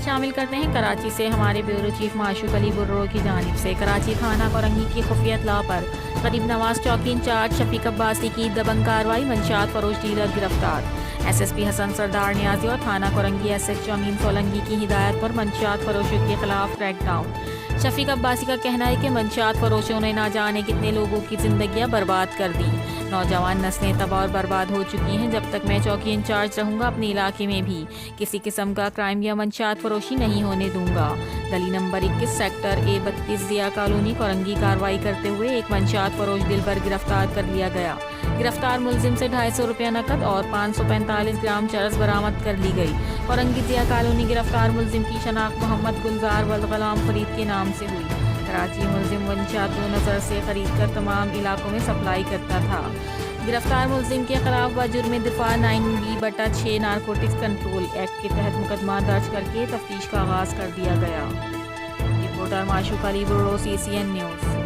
शामिल करते हैं कराची से हमारे ब्यूरो चीफ माशूक अली बुर्रो की जानिब से। कराची थाना कोरंगी की खुफिया इत्तला पर करीब नवाज चौकी इंचार्ज शफीक अब्बासी की दबंग कार्रवाई, मंशियात फरोश डीलर गिरफ्तार। SSP हसन सरदार नियाजी और थाना कोरंगी SHO अमीन सोलंगी की हिदायत पर मंशियात फरोशों के खिलाफ क्रैकडाउन। शफीक अब्बासी का कहना है कि मंशियात फरोशों ने ना जाने कितने लोगों की जिंदगियां बर्बाद कर दी। नौजवान नस्लें तबाह और बर्बाद हो चुकी हैं। जब तक मैं चौकी इंचार्ज रहूंगा अपने इलाके में भी किसी किस्म का क्राइम या मंशियात फरोशी नहीं होने दूंगा। गली नंबर 21 सेक्टर A32 जिया कॉलोनी कोरंगी कार्रवाई करते हुए एक मंशियात फरोश दिलबर गिरफ्तार कर लिया गया। गिरफ्तार मुलजिम से 250 रुपया नकद और 545 ग्राम चरस बरामद कर ली गई। कोरंगी जिया कॉलोनी गिरफ्तार मुलजिम की शनाख्त मोहम्मद गुलजार वल्द गलाम फरीद के नाम से हुई। कराची मुलजिम मंशियात 2 नज़र से खरीद कर तमाम इलाकों में सप्लाई करता था। गिरफ्तार मुलजिम के खिलाफ जुर्म दिफा 9B/6 नारकोटिक्स कंट्रोल एक्ट के तहत मुकदमा दर्ज करके तफ्तीश का आगाज कर दिया गया। Reporter Mashook Ali Burro, CCN news.